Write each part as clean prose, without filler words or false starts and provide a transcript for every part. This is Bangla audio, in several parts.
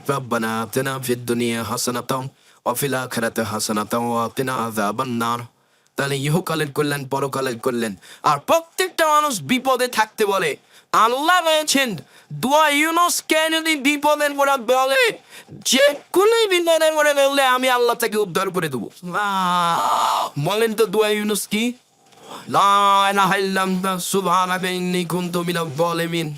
রব্বানা আতিনা ফিদ দুনিয়া হাসানাতাও ওয়া ফিল আখিরাতি হাসানাতাও ওয়া কিনা আযাবান নার। তাহলে ইহকালের কল্যাণ, পরকালের কল্যাণ। আর প্রত্যেকটা মানুষ বিপদে থাকতে বলে, আল্লাহ রয়েছেন দোয়া ইউনুসকে যদি বিপদের পরে বলে, যে কোনো বিপদের পরে বললে আমি আল্লাহ তাকে উদ্ধার করে দেবো। বলেন তো দোয়া ইউনুস কি? লা ইলাহা ইল্লা আনতা সুবহানাকা ইন্নী কুনতু মিনাজ জালিমিন।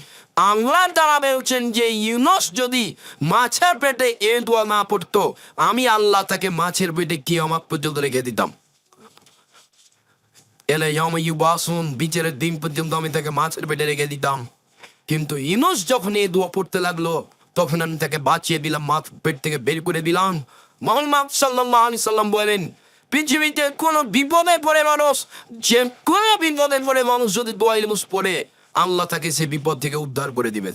আল্লাহ তাআলা বলছেন যে ইউনুস যদি মাছের পেটে এ দোয়া না পড়তো, আমি আল্লাহ তাকে মাছের পেটে কিয়ামত পর্যন্ত রেখে দিতাম। এলে ইয়াউমা ইউবাসুন, বিচারের দিন পর্যন্ত আমি তাকে মাছের পেটে রেখে দিতাম। কিন্তু ইউনুস যখন এই দোয়া পড়তে লাগলো, তখন আমি তাকে বাঁচিয়ে দিলাম, মাছ পেট থেকে বের করে দিলাম। মুহাম্মদ সাল্লাল্লাহু আলাইহি সাল্লাম বলেন, পৃথিবীতে কোনো বিপদে পড়ে মানুষ, যে কোনো বিপদে পড়ে মানুষ যদি দোয়া ইউনুস পড়ে, আল্লাহ তাকে সে বিপদ থেকে উদ্ধার করে দিবে।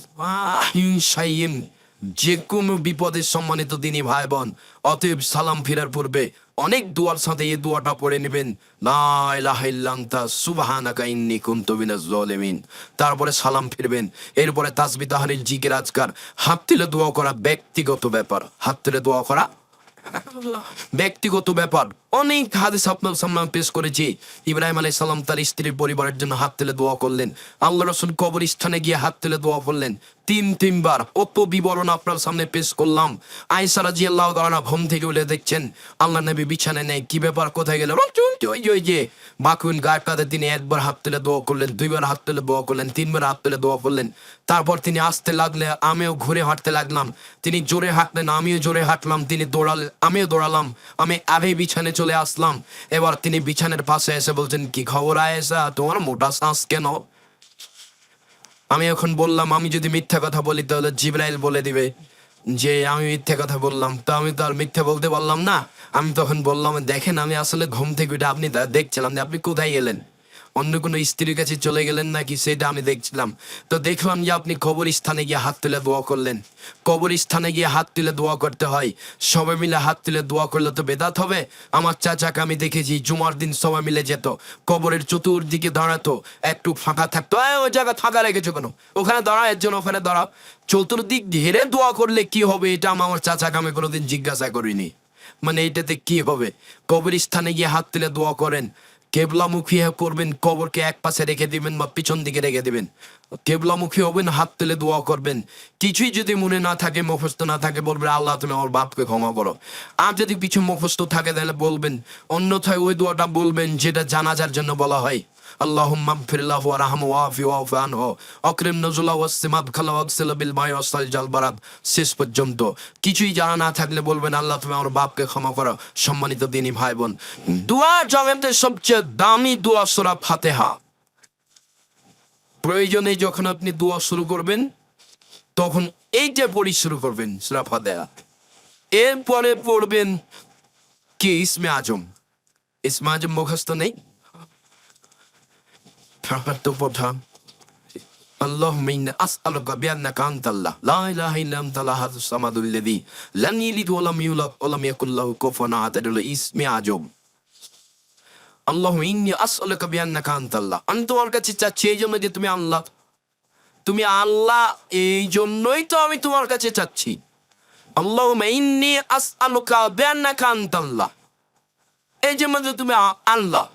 যে কোনো বিপদের সম্মানিত দিনী ভাই বোন, অতএব সালাম ফেরার পূর্বে অনেক দোয়ার সাথে এই দোয়াটা পড়ে নেবেন, লা ইলাহা ইল্লা আনতা সুবহানাকা ইন্নী কুনতু মিনাজ জালিমিন। তারপরে সালাম ফিরবেন। এরপরে তাসবিহ তাহলিল জিকির আজকার, হাত তুলে দোয়া করা ব্যক্তিগত ব্যাপার। হাত তুলে দোয়া করা ব্যক্তিগত ব্যাপার। অনেক হাদিস আপনার সামনে পেশ করেছি। ইব্রাহিম আলাইহিস সালাম তার স্ত্রীর পরিবারের জন্য হাত তুলে দোয়া করলেন। আল্লাহ রাসূল কবরস্থানে গিয়ে হাত তুলে দোয়া করলেন তিনবার। অত বিবরণ আপনার সামনে পেশ করলাম। আয়েশা রাদিয়াল্লাহু তাআলা ঘুম থেকে উঠে দেখছেন আল্লাহ নবী বিছানায় নেই। কি ব্যাপার, কোথায় গেল? ওই যে বাকুন গায়টাতে তিনি একবার হাত তুলে দোয়া করলেন, দুইবার হাত তুলে দোয়া করলেন, তিনবার হাত তুলে দোয়া করলেন। তারপর তিনি আসতে লাগলে, আমিও ঘুরে হাঁটতে লাগলাম। তিনি জোরে হাঁটলেন, আমিও জোরে হাঁটলাম। তিনি দৌড়ালেন, আমিও দৌড়ালাম। আমি আগে বিছানে চলে আসলাম। এবার তিনি বিছানের পাশে এসে বলছেন, কি খবর আয়েশা, তোমার মোটা শ্বাস কেন? আমি এখন বললাম, আমি যদি মিথ্যা কথা বলি তাহলে জিবরাইল বলে দিবে যে আমি মিথ্যা কথা বললাম। তো আমি তো আর মিথ্যা বলতে পারলাম না। আমি তখন বললাম, দেখেন আমি আসলে ঘুম থেকে উঠে আপনি দেখছিলাম যে আপনি কোথায় গেলেন, অন্য কোনো স্ত্রীর কাছে চলে গেলেন নাকি, সেটা আমি দেখছিলাম। তো দেখলাম যে আপনি কবরস্থানে গিয়ে হাত তুলে দোয়া করলেন। কবরস্থানে গিয়ে হাত তুলে দোয়া করতে হয়। সবাই মিলে হাত তুলে দোয়া করলে তো বেদাত হবে। আমার চাচাকে আমি দেখেছি জুমার দিন সবাই মিলে যেত, কবরের চতুর্দিকে দাঁড়াতো, একটু ফাঁকা থাকতো। ওই জায়গা ফাঁকা রেখেছো কেন? ওখানে দাঁড়ায়, এর জন্য ওখানে দাঁড়াও। চতুর্দিক ঘিরে দোয়া করলে কি হবে, এটা আমার চাচাকে আমি কোনোদিন জিজ্ঞাসা করিনি। মানে এটাতে কি হবে? কবরস্থানে গিয়ে হাত তুলে দোয়া করেন, কেবলামুখী করবেন, কবরকে এক পাশে রেখে দিবেন বা পিছন দিকে রেখে দিবেন। কেবলামুখী হবেন, হাত তুলে দোয়া করবেন। কিছুই যদি মনে না থাকে, মুখস্থ না থাকে, বলবেন আল্লাহ তুমি আমার বাপকে ক্ষমা করো। আর যদি কিছু মুখস্থ থাকে তাহলে বলবেন। অন্যথায় ওই দোয়াটা বলবেন যেটা জানাজার জন্য বলা হয়, আল্লাহুম্মা গফিরলাহু ওয়ারহামহু ওয়াফি ওয়াফু আনহু আকরিম নুজুলাহু ওয়াসসিমাদ খালাহু ওয়াগসিল বিল মাই ওয়াসসালজাল বারাদ, শেষ পর্যন্ত। কিছুই জানা না থাকলে বলবেন আল্লাহ তুমি আমার বাপকে ক্ষমা করো। সম্মানিত দিনী ভাই বোন, দোয়া জগতের সবচেয়ে দামি দোয়া সূরা ফাতিহা। প্রয়োজনে যখন আপনি দোয়া শুরু করবেন তখন এইটা পড়ি শুরু করবেন, সূরা ফাতিহা। এরপরে পড়বেন কি ইসমে আজম। ইসমে আজম মুখস্থ নেই? اللهم إني أسألك بأنك أنت الله لا إله إلا أنت الأحد الصمد الذي لم يلد ولم يولد ولم يكن له كفوا أحد। ইসমে আজম। اللهم إني أسألك بأنك أنت الله। আমি তোমার কাছে চাচ্ছি এই জন্য যে তুমি আল্লাহ। তুমি আল্লাহ, এই জন্যই তো আমি তোমার কাছে চাচ্ছি। اللهم إني أسألك بأنك أنت الله, এই জন্য যে তুমি আল্লাহ।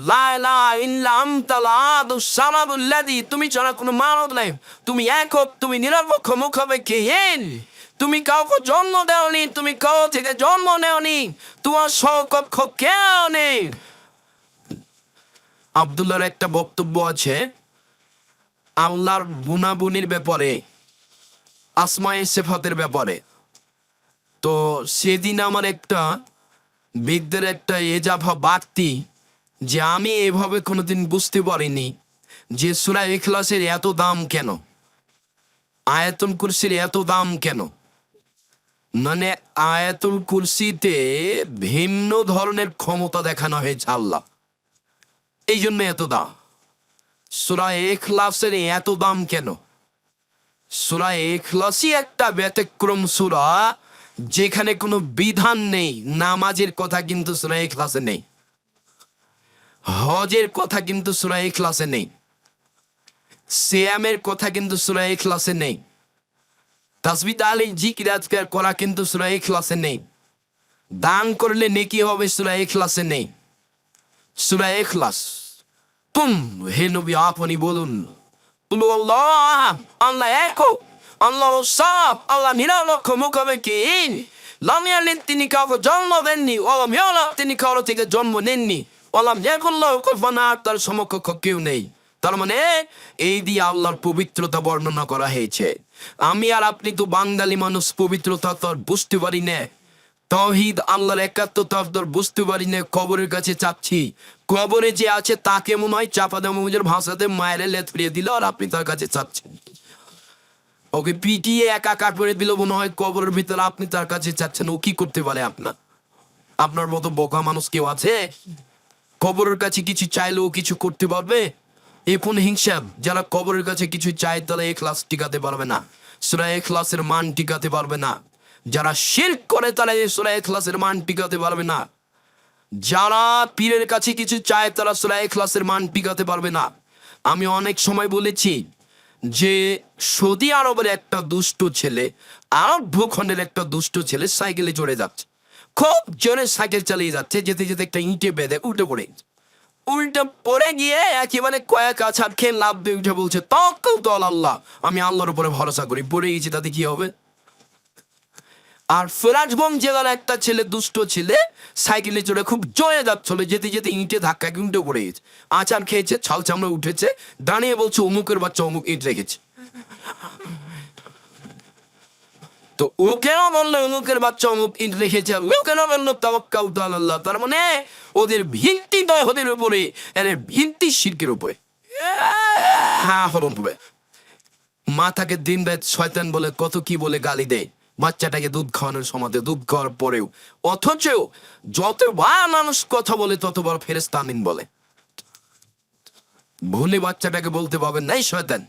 লা ইলাহা ইল্লা আনতাল আহাদুস সামাদুল্লাযী, তুমি ছাড়া কোনো মাবুদ নাই। তুমি একক, তুমি নিরপেক্ষ, মুখাপেক্ষহীন। তুমি কাউকে জন্ম দেওনি, তুমি কাউ থেকে জন্ম নেওনি, তোমার সমকক্ষ কেউ নেই। আব্দুল্লাহর একটা বক্তব্য আছে আল্লাহর গুণাগুণের ব্যাপারে, আসমায়ে সিফাতের ব্যাপারে। তো সেদিন আমার একটা বিদ্যের একটা এজাফা বাড়তি, যে আমি এভাবে কোনোদিন বুঝতে পারিনি যে সূরা ইখলাসের এত দাম কেন, আয়াতুল কুরসির এত দাম কেন। মানে আয়াতুল কুরসিতে ভিন্ন ধরনের ক্ষমতা দেখানো হয়েছে আল্লাহ, এই জন্য এত দাম। সূরা ইখলাসের এত দাম কেন? সূরা ইখলাসই একটা ব্যতিক্রম সূরা, যেখানে কোনো বিধান নেই। নামাজের কথা কিন্তু সূরা ইখলাসে নেই, হজের কথা কিন্তু সূরা ইখলাসে নেই, সিয়ামের কথা কিন্তু সূরা ইখলাসে নেই। তাসবিহ তাহলিল জিকির আজকার করা কিন্তু সূরা ইখলাসে নেই। দান করলে নেকি হবে সূরা ইখলাসে নেই। সূরা ইখলাস তুম হে নবী আপনি বলুন, আল্লাহ আল্লাহ এক, আল্লাহ সাব, আল্লাহ নিরালক্ষ মুখাবেকিন, লাম ইয়ালিদ তিনি কাউকে জন্ম দেননি, ওয়ালাম ইউলাদ তিনি কারো থেকে জন্ম নেননি, ওয়ালাম ইয়াকুল লাহু কুফুয়ান আহাদ তার সমকক্ষ কেউ নেই। তার মানে এই দিয়ে আল্লাহর পবিত্রতা বর্ণনা করা হয়েছে। আমি আর আপনি তো বাঙালি মানুষ, পবিত্রতা তো আর বুঝতে পারি না। তাওহীদ আল্লাহর একাত্মতা বুঝতে পারি না, কবরের কাছে চাচ্ছি। কবরে যে আছে তাকে মনে হয় চাপা দেওয়ার ভাষাতে মায়ের লেট ফিরিয়ে দিল, আর আপনি তার কাছে চাচ্ছেন। ওকে পিটিয়ে একাকার করে দিল মনে হয় কবরের ভিতরে, আপনি তার কাছে চাচ্ছেন। ও কি করতে পারে? আপনার মতো বোকা মানুষ কেউ আছে? কবরের কাছে কিছু চাইলেও কিছু করতে পারবে? এ কোন হিংসা? যারা কবরের কাছে কিছু চায় তারা ইখলাস টিকাতে পারবে না, সূরা ইখলাসের মান টিকাতে পারবে না। যারা শিরক করে তারা এই সূরা ইখলাসের মান টিকাতে পারবে না। যারা পীরের কাছে কিছু চায় তারা সূরা ইখলাসের মান টিকাতে পারবে না। আমি অনেক সময় বলেছি যে সৌদি আরবের একটা দুষ্ট ছেলে, আরব ভূখণ্ডের একটা দুষ্ট ছেলে সাইকেলে চড়ে যাচ্ছে, খুব জোরে সাইকেল চালিয়ে যাচ্ছে, যেতে যেতে একটা ইঁটে বেঁধে উল্টে পড়ে গিয়ে একেবারে কয়েক আছাড় খেয়ে লাভ দিয়ে উঠে বলছে তাওয়াক্কালতু আলাল্লাহ, আমি আল্লাহর উপরে ভরসা করি। পড়ে গেছি, তাতে কি হবে? আর ফেরাজগঞ্জ জেলার একটা ছেলে, দুষ্ট ছেলে, সাইকেলে চড়ে খুব জয়ে যাচ্ছিল, যেতে যেতে ইঁটে ধাক্কা উল্টে পড়ে গেছে, আচার খেয়েছে, ছাল চামড়া উঠেছে, দাঁড়িয়ে বলছে অমুকের বাচ্চা অমুক ইট রেখেছে। তো ও কেন বললো অমুকের বাচ্চা অমুক ইট রেখেছে? ও কেন বললো তাওয়াক্কালতু আলাল্লাহ? তার মানে ওদের ভিত্তি নয় ওদের উপরে, এদের ভিত্তি শিরকের উপরে। হ্যাঁ হবে। মাথাকে দিন রাত শয়তান বলে কত কি বলে গালি দেয় বাচ্চাটাকে দুধ খাওয়ানোর সময়, দুধ খাওয়ার পরেও। অথচ যতবার মানুষ কথা বলে ততবার ফেরেশতা আমিন বলে। ভুলে বাচ্চাটাকে বলতে পারবেন নাই শয়তান।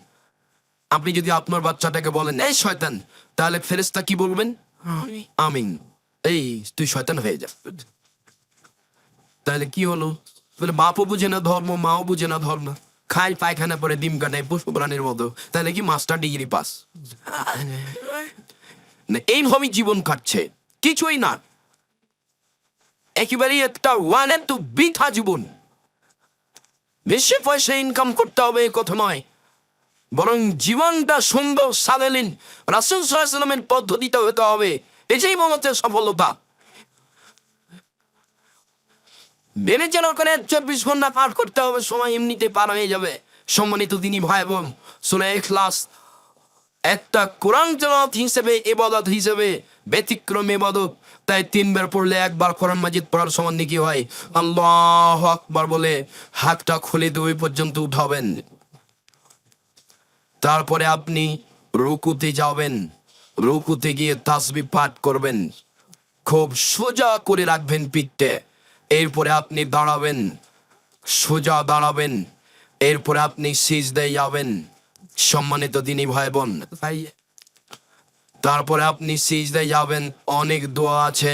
আপনি যদি আপনার বাচ্চাটাকে বলেন এই শয়তান, তাহলে ফেরেশতা কি বলবেন? আমিন। এই তুই শয়তান হয়ে যা। তাহলে কি হলো? বলে বাপও বুঝে না ধর্ম, মাও বুঝে না ধর্ম, খাই পায়খানা পরে ডিম কাটায় পশু প্রাণীর মতো। তাহলে কি মাস্টার ডিগ্রি পাস? এইভাবে জীবন কাটছে, কিছুই না, একেবারেই একটা ওয়ান এন্ড টু বৃথা জীবন। বেশি পয়সা ইনকাম করতে হবে এই কথা নয়, বরং জীবনটা সুন্দর সাধালীন রাসূল সাল্লাল্লাহু আলাইহি ওয়াসাল্লামের পদ্ধতিতে হতে হবে। এটাই মূলত সফলতা। বিবেচনা করে 24 ঘন্টা পার করতে হবে, সময় এমনিতে পার হয়ে যাবে। সম্মানিত দিনী ভাই বোন, সূরা ইখলাস একটা কোরআন তেলাওয়াত হিসেবে, ইবাদত হিসেবে ব্যতিক্রম ইবাদত। তাই 3 বার পড়লে 1 বার কোরআন মাজিদ পড়ার সমান নেকি হয়। আল্লাহু আকবার বলে হাতটা খুলে 2 পর্যন্ত উঠাবেন। তারপরে আপনি রুকুতে যাবেন, রুকুতে গিয়ে তাসবিহ পাঠ করবেন, খুব সোজা করে রাখবেন পিঠে। এরপরে আপনি দাঁড়াবেন, সোজা দাঁড়াবেন। এরপরে আপনি সিজদায় যাবেন। সম্মানিত দিনী ভাই বোন, তারপরে আপনি সিজদায় যাবেন। অনেক দোয়া আছে,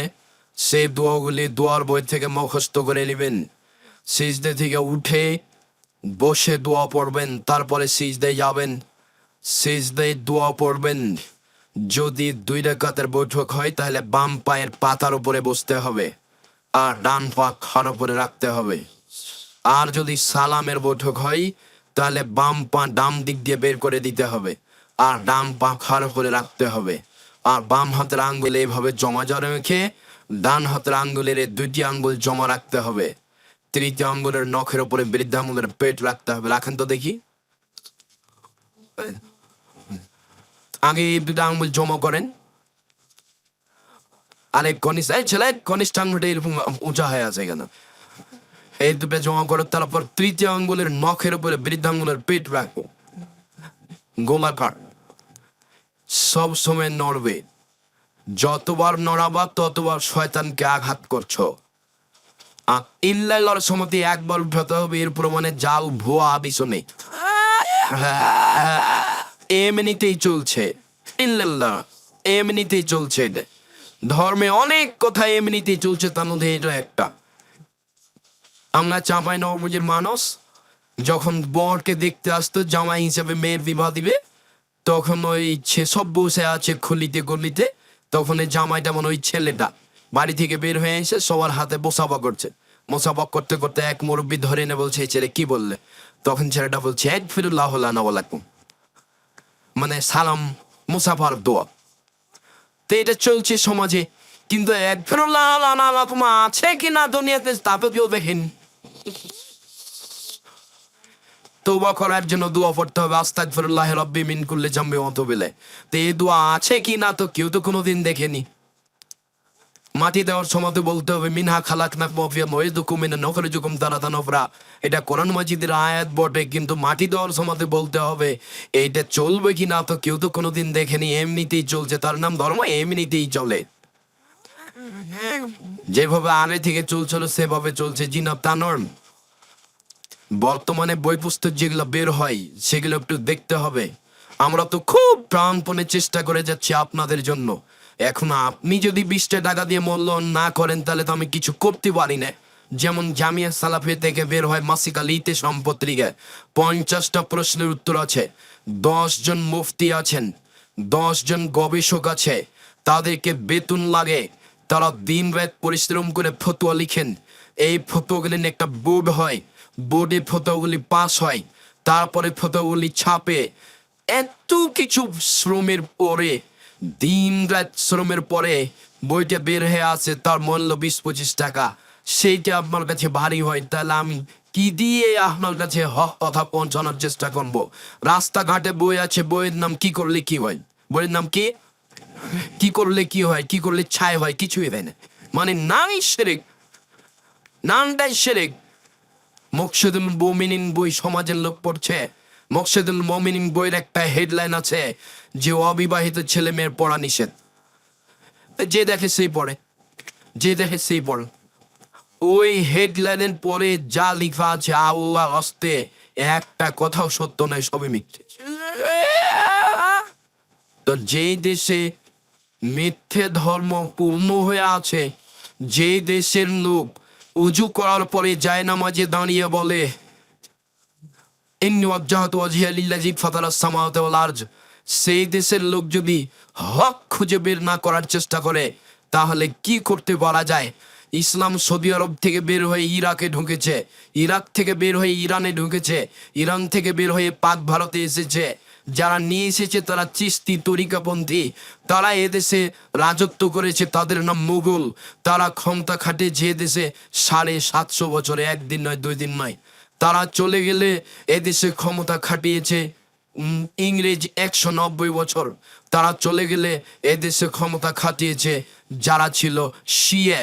সেই দোয়াগুলি দোয়ার বই থেকে মুখস্থ করে নেবেন। সিজদা থেকে উঠে বসে দোয়া পড়বেন, তারপরে সিজদায় যাবেন, সিজদায় দোয়া পড়বেন। যদি 2 রাকাতের বৈঠক হয় তাহলে বাম পায়ের পাতার উপরে বসতে হবে আর ডান পা খাড়া উপরে রাখতে হবে। আর যদি সালামের বৈঠক হয় তাহলে বাম পা ডান দিক দিয়ে বের করে দিতে হবে আর ডান পা খাড়া করে রাখতে হবে। আর বাম হাতের আঙ্গুল এইভাবে জমা রেখে ডান হাতের আঙ্গুলের 2টি আঙ্গুল জমা রাখতে হবে। 3টি আঙ্গুলের নখের উপরে বৃদ্ধাঙ্গুলের পেট রাখতে হবে। রাখেন তো দেখি। আগে এই 2টা আঙ্গুল জমা করেন। আরে ছেলে কনিষ্ঠ আঙ্গুলটা এরকম উঁচা হয়ে আছে কেন? এই 2টা জমা করে তারপর 3টি আঙ্গুলের নখের উপরে বৃদ্ধাঙ্গুলের পেট রাখবো, গোলাকার। সব সময় নড়বে, যতবার নড়াবা ততবার শয়তানকে আঘাত করছো। ইল্লাল্লাহর সমতি একবার উঠাতে হবে, এর প্রমাণে জাল ভুয়া বিছনে এমনিতেই চলছে। ইল্লাল্লাহ এমনিতেই চলছে। ধর্মে অনেক কথা এমনিতেই চলছে, তার মধ্যে এটা একটা। আমরা চাঁপাইনবাবগঞ্জের মানুষ, যখন বরকে দেখতে আসতো জামাই হিসেবে মেয়ের বিবাহ দিবে, তখন ওই সব বসে আছে খুলিতে গলিতে, তখন এই জামাইটা মানে ওই ছেলেটা বাড়ি থেকে বের হয়ে এসে সবার হাতে মোসাফা করছে। মোসাফা করতে করতে এক মুরব্বী ধরে এনে বলছে, এই ছেলে কি বললে? তখন ছেলেটা বলছে, এক ফিরুল্লাহ লাকুম, মানে সালাম মুসাফার দোয়া। তো এটা চলছে সমাজে, কিন্তু এক ফিরুল্লাহ লাকুম আছে কিনা দুনিয়াতে তাতে কেউ দেখেন। তওবা করার জন্য দোয়া পড়তে হবে, আস্তাগফিরুল্লাহ রাব্বি মিন কুল্লি জামবি ওয়া আতুবু ইলাইহি। তো এই দোয়া আছে কি না তো কেউ তো কোনোদিন দেখেনি। মাটি দেওয়ার সময় বলতে হবে, মিনহা খালাকনাকুম ওয়া ফিহা নুঈদুকুম মিনহা নুখরিজুকুম তারাতান উখরা। এটা কোরআন মাজিদের আয়াত বটে, কিন্তু মাটি দেওয়ার সময় বলতে হবে। এইটা চলবে কি না তো কেউ তো কোনোদিন দেখেনি, এমনিতেই চলছে, তার নাম ধর্ম, এমনিতেই চলে। যেভাবে আগে থেকে চলছিল সেভাবে চলছে, জিনাব তা নর্ম। বর্তমানে বই পুস্তক যেগুলো বের হয় সেগুলো একটু দেখতে হবে। আমরা তো খুব প্রাণপণে চেষ্টা করে যাচ্ছি আপনাদের জন্য। এখন আপনি যদি 20 টাকা দিয়ে মূল্যায়ন না করেন তাহলে তো আমি কিছু করতে পারি না। যেমন জামিয়া সালাফিয়া থেকে বের হয় মাসিক আল ইতিসাম পত্রিকায় 50টা প্রশ্নের উত্তর আছে। 10 জন মুফতি আছেন, 10 জন গবেষক আছে, তাদেরকে বেতন লাগে, তারা দিন রাত পরিশ্রম করে ফতোয়া লিখেন। এই ফতোয়াগুলি নিয়ে একটা বোর্ড হয়, বোর্ডে ফতোয়াগুলি পাস হয়, তারপরে ফতোয়াগুলি ছাপে। এত কিছু শ্রমের পরে, দিন রাত শ্রমের পরে বইটা বের হয়ে আসে, তার মূল্য 20-25 টাকা। সেইটা আপনার কাছে ভারী হয়, তাহলে আমি কি দিয়ে আপনার কাছে হক কথা পৌঁছানোর চেষ্টা করবো? রাস্তাঘাটে বই আছে, বইয়ের নাম কি করলে কি হয়, বইয়ের নাম কি, কি করলে কি হয়, কি করলে ছাই হয়, কিছুই হয় না। মানে নাই শিরক, নামটাই শিরক। মুকশিদুল মুমিনিন বই সমাজের লোক পড়ছে। মুকশিদুল মুমিনিন বইয়ের একটা হেডলাইন আছে যে অবিবাহিত ছেলে মেয়ের পড়া নিষেধ। যে দেখে সেই পড়ে, যে দেখে সেই পড়ে। ওই হেডলাইনের পরে যা লেখা আছে আল্লাহ হস্তে একটা কথাও সত্য নয়, সবই মিথ্যে। তো যে দেশে মিথ্যে ধর্ম পূর্ণ হয়ে আছে, যে দেশের লোক উজু করার পরে জায়নামাজে দাঁড়িয়ে বলে ইন্নী ওয়াজ্জাহতু ওয়াজহিয়া লিল্লাযী ফাতারাস সামাওয়াতি ওয়াল আরজ, সেই দেশের লোক যদি হক খুঁজে বের না করার চেষ্টা করে তাহলে কি করতে পারা যায়? ইসলাম সৌদি আরব থেকে বের হয়ে ইরাকে ঢুকেছে, ইরাক থেকে বের হয়ে ইরানে ঢুকেছে, ইরান থেকে বের হয়ে পাক ভারতে এসেছে। যারা নিয়ে এসেছে তারা চিস্তি তরিকাপন্থী, তারা এদেশে রাজত্ব করেছে, তাদের নাম মুঘল। তারা ক্ষমতা খাটিয়েছে এদেশে 750 বছরে, একদিন নয় 2 দিন নয়। তারা চলে গেলে এদেশে ক্ষমতা খাটিয়েছে ইংরেজ 190 বছর। তারা চলে গেলে এদেশে ক্ষমতা খাটিয়েছে যারা ছিল শিয়া।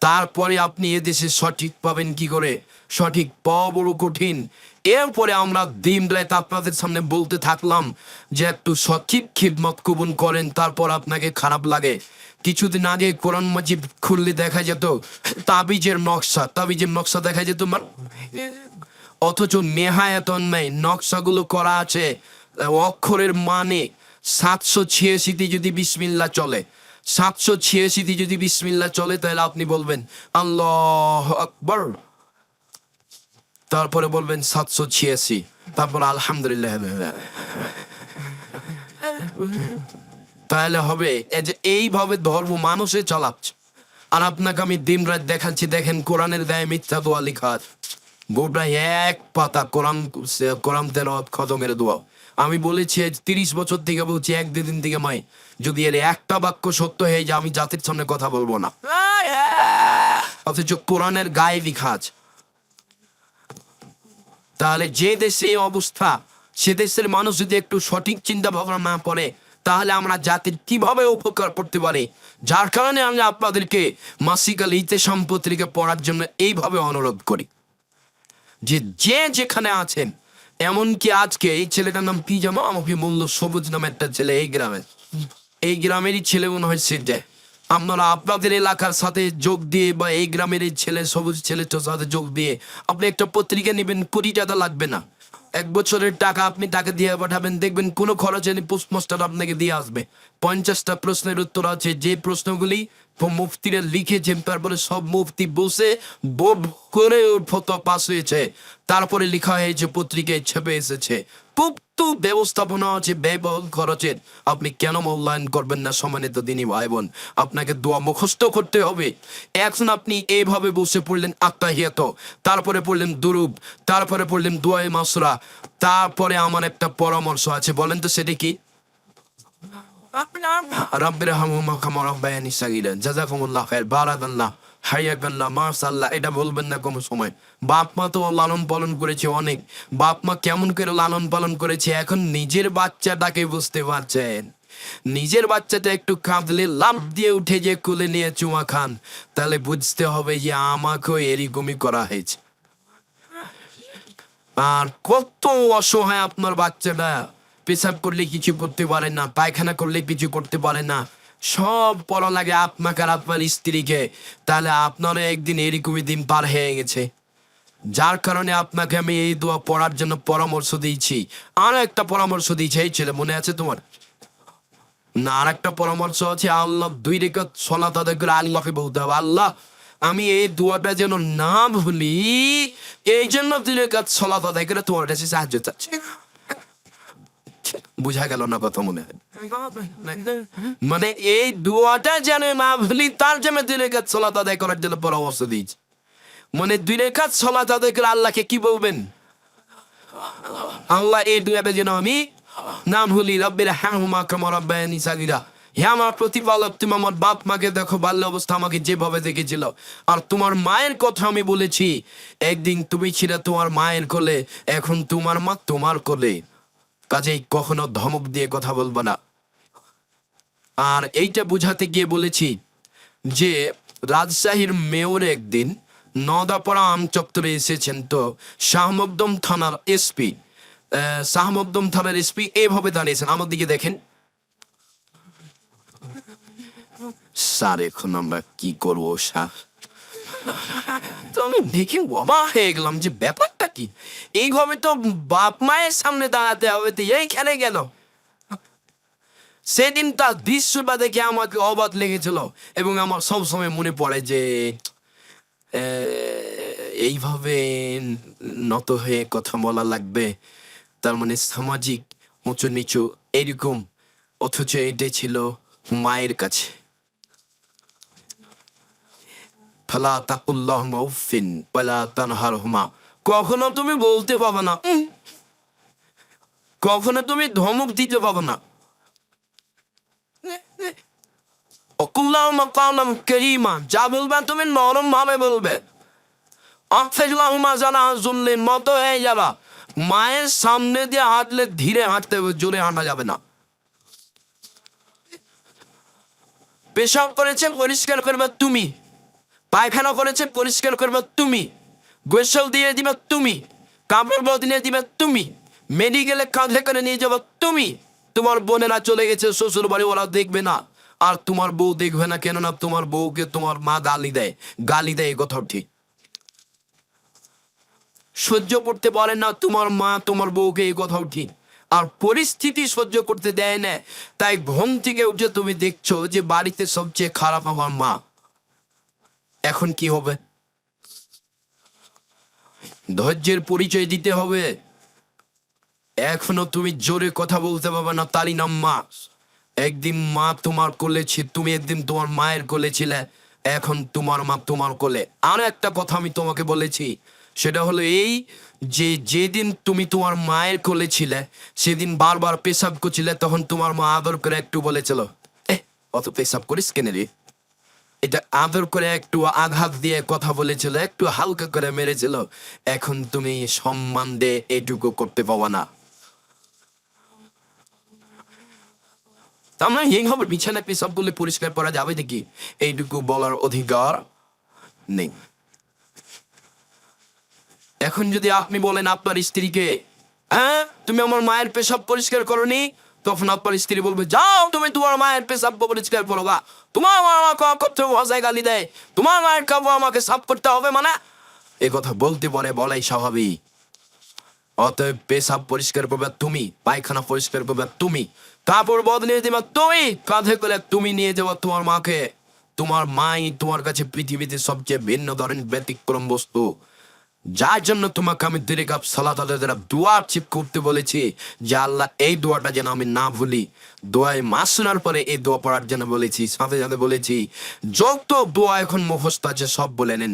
তারপরে আপনি এদেশে সঠিক পাবেন কি করে? সঠিক পাওয়া বড় কঠিন। এরপরে আমরা দিন রাত আপনাদের সামনে বলতে থাকলাম যে একটু সঠিক খিদমত কবুল করেন, তারপর আপনাকে খারাপ লাগে। কিছুদিন আগে কোরআন মাজিদ খুললে দেখা যেত তাবিজের নকশা দেখা যেত, অথচ নেহায়াতন নাই নকশাগুলো করা আছে অক্ষরের মানে 786টি যদি বিসমিল্লাহ চলে, 786টি যদি বিসমিল্লাহ চলে তাহলে আপনি বলবেন আল্লাহু আকবার, তারপরে বলবেন 786, তারপর আলহামদুলিল্লাহ, তাহলে হবে। এইভাবে ধর্ম মানুষে চালাচ্ছে। আর আপনাকে আমি দিন রাত দেখাচ্ছি, দেখেন কোরআনের গায়ে মিথ্যা দোয়া লেখা আছে, গোটা এক পাতা কোরআন তেলাওয়াত খতমের দোয়া। আমি বলেছি 30 বছর থেকে বলছি, 1-2 দিন থেকে মাই, যদি এর একটা বাক্য সত্য হয়ে যায় আমি জাতির সামনে কথা বলবো না। অথচ কোরআনের গায়ে লেখা আছে। তাহলে যে দেশে এই অবস্থা, সে দেশের মানুষ যদি একটু সঠিক চিন্তা ভাবনা না করে তাহলে আমরা জাতির কিভাবে উপকার করতে পারি? যার কারণে আমি আপনাদেরকে মাসিক আল ইতিসাম পত্রিকা পড়ার জন্য এইভাবে অনুরোধ করি যে যে যেখানে আছেন। এমনকি আজকে এই ছেলেটার নাম কি জানো, আমাকে বলল সবুজ নামে একটা ছেলে, এই গ্রামেরই ছেলে মনে হয় সেটা। আপনারা আপনাদের এলাকার সাথে যোগ দিয়ে বা এই গ্রামের এই ছেলে সবুজ ছেলেটার সাথে যোগ দিয়ে আপনি একটা পত্রিকা নেবেন, 20 টাকা লাগবে না। 1 বছরের টাকা আপনি তাকে দিয়ে পাঠাবেন, দেখবেন কোনো খরচে পোস্টমাস্টার আপনাকে দিয়ে আসবে। 50টা প্রশ্নের উত্তর আছে, যে প্রশ্নগুলি মুফতিরা লিখেছেন, তারপরে সব মুফতি বসে বোর্ড করে ফতোয়া পাস হয়েছে, তারপরে লেখা হয়েছে, পত্রিকায় ছেপে এসেছে। গুপ্ত ব্যবস্থাপনা আছে ব্যয়বহুল খরচের, আপনি কেন মূল্যায়ন করবেন না? সম্মানিত দিনী ভাই বোন, আপনাকে দোয়া মুখস্থ করতে হবে। এখন আপনি এইভাবে বসে পড়লেন আত্মাহিয়াত, তারপরে পড়লেন দুরুদ, তারপরে পড়লেন দোয়ায়ে মাসুরা, তারপরে আমার একটা পরামর্শ আছে, বলেন তো সেটা কি? রাব্বির হামহুমা কামা রাব্বায়ানি সাগীরা, জাযাকুমুল্লাহ খায়র, বারাকাল্লাহ, হাইয়াকাল্লাহ, মাশাআল্লাহ। এটা বলবেন না কোনো সময়। বাপ মা তো লালন পালন করেছে অনেক, বাপ মা কেমন করে লালন পালন করেছে এখন নিজের বাচ্চাটাকে বুঝতে পারছেন। নিজের বাচ্চাটা একটু কাঁদলে লাফ দিয়ে উঠে যে কোলে নিয়ে চুমা খান, তাহলে বুঝতে হবে যে আমাকেও এরকমই করা হয়েছে। আর কত অসহায় আপনার বাচ্চাটা, পেশাব করলে কিছু করতে পারে না, পায়খানা করলে কিছু করতে পারে না, সব পড়া লাগে আপনাকে আর আপনার স্ত্রীকে। তাহলে আপনারও একদিন এরকমই দিন পার হয়ে গেছে, যার কারণে আপনাকে আমি এই দোয়া পড়ার জন্য পরামর্শ দিয়েছি। আর একটা পরামর্শ দিয়েছি, এই ছেলে মনে আছে তোমার না? আর একটা পরামর্শ আছে, আল্লাহ 2 রাকাত সালাত আদায় করে আল্লাহকে বলতে হবে, আল্লাহ আমি এই দোয়াটা যেন না ভুলি, এই জন্য 2 রাকাত সালাত আদায় করে তোমার কাছে সাহায্য চাচ্ছি। বুঝা গেল না কথা? মনে হয় মানে এই দোয়াটা যেন না ভুলি, তার জন্য 2 রাকাত সালাত আদায় করার জন্য পরামর্শ দিয়েছি। মানে 2 রাকাত সালাত আদায় করে আল্লাহকে কি বলবেন? আল্লাহ এই দোয়াটা যেন আমি না ভুলি, রাব্বির হামহুমা কামা রাব্বায়ানি সাগীরা। হে আমার প্রতিপালক, তুমি আমার বাপ মাকে দেখো, বাল্য অবস্থা আমাকে যেভাবে দেখেছিল, আর তোমার মায়ের কথা আমি বলেছি, একদিন তুমি ছিলে তোমার মায়ের কোলে, এখন তোমার মা তোমার কোলে, কাজেই কখনো ধমক দিয়ে কথা বলবো না। আর এইটা বুঝাতে গিয়ে বলেছি যে রাজশাহীর মেয়র একদিন নদাপাড়া আমচত্বরে এসেছেন, তো শাহ মকদুম থানার এসপি, শাহ মকদুম থানার এসপি এভাবে দাঁড়িয়েছেন, আমার দিকে দেখেন। স্যার এখন আমরা কি করবো স্যার? তো আমি দেখে অবাক হয়ে গেলাম যে ব্যাপারটা কি, এইভাবে তো বাপ মায়ের সামনে দাঁড়াতে হবে, তো এইখানে গেল। সেদিন তার দৃশ্যটা দেখে আমাকে অবাক লেগেছিল, এবং আমার সবসময় মনে পড়ে যে এইভাবে নত হয়ে কথা বলা লাগবে, তার মানে সামাজিক উঁচু নিচু এরকম, অথচ এটাই ছিল মায়ের কাছে। ফালা তাকুল্লাহুমা উফিন ওয়ালা তানহারহুমা, কখনো তুমি বলতে পাবে না, কখনো তুমি ধমক দিতে পাবে না। অকুল্লাহুমা কাওলাম কারীমা, যা বলবে তুমি নরম ভাবে বলবে। আফিল্লাহুমা জানা জুল্লিন, মত হয়ে যাবা। মায়ের সামনে দিয়ে হাঁটলে ধীরে হাঁটতে হবে, জোরে হাঁটা যাবে না। পেশাব করেছে পরিষ্কার করবে তুমি, পায়খানা করেছে পরিষ্কার করবে তুমি, গোসল দিয়ে দিবে তুমি, কাপড় বদলে দিবে তুমি, মেডিকেলে কাঁধে করে নিয়ে যাবে তুমি। তোমার বোনেরা চলে গেছে শ্বশুর বাড়ি, ওরা দেখবে না, আর তোমার বউ দেখবে না, কেননা তোমার বউকে তোমার মা গালি দেয়, গালি দেয়, এই কথা ঠিক। সহ্য করতে পারে না তোমার মা তোমার বউকে, এই কথাও ঠিক। আর পরিস্থিতি সহ্য করতে দেয় না, তাই ঘুম থেকে উঠে তুমি দেখছো যে বাড়িতে সবচেয়ে খারাপ আমার মা। এখন কি হবে? ধৈর্যের পরিচয় দিতে হবে। এখনো তুমি জোরে কথা বলতে পারবে না, তারই নাম মা। একদিন মা তোমার কোলে ছিল, তুমি একদিন তোমার মায়ের কোলে ছিলে, এখন তোমার মা তোমার কোলে। আর একটা কথা আমি তোমাকে বলেছি, সেটা হলো এই যে যেদিন তুমি তোমার মায়ের কোলে ছিলে, সেদিন বারবার পেশাব করছিলে, তখন তোমার মা আদর করে একটু বলেছিল, অত পেশাব করিস কেন রে? এটা আদর করে একটু আঘাত দিয়ে কথা বলেছিল, একটু হালকা করে মেরেছিল। এখন তুমি সম্মান দিয়ে এটুকু করতে পাবো না। আমরা এইভাবে বিছানা পেশাব করলে পরিষ্কার করা যাবে নাকি? এইটুকু বলার অধিকার নেই। এখন যদি আপনি বলেন আপনার স্ত্রীকে, হ্যাঁ তুমি আমার মায়ের পেশাব পরিষ্কার করনি, তখন আপনার স্ত্রী বলবে, যাও তুমি তোমার মায়ের পেশাব পরিষ্কার করো গা, তোমার মা আমাকে করতে ভাষায় গালি দেয়, তোমার মায়ের কাপড় আমাকে সাফ করতে হবে, মানে এ কথা বলতে পারে, বলাই স্বাভাবিক। অতএব পেশাব পরিষ্কার করবে তুমি, পায়খানা পরিষ্কার করবে তুমি, কাপড় বদলে দেবে তুমি, কাঁধে করে তুমি নিয়ে যাবো তোমার মাকে। তোমার মাই তোমার কাছে পৃথিবীতে সবচেয়ে ভিন্ন ধরনের ব্যতিক্রম বস্তু, যার জন্য তোমাকে আমি 3 কাপ সালাত আদায় দ্বারা দোয়া চিপ করতে বলেছি যে আল্লাহ এই দোয়াটা যেন আমি না ভুলি। দোয়ায় মাস শোনার পরে এই দোয়া পড়ার জন্য বলেছি, সাথে সাথে বলেছি যত দোয়া এখন মুখস্থ আছে সব বলে নেন।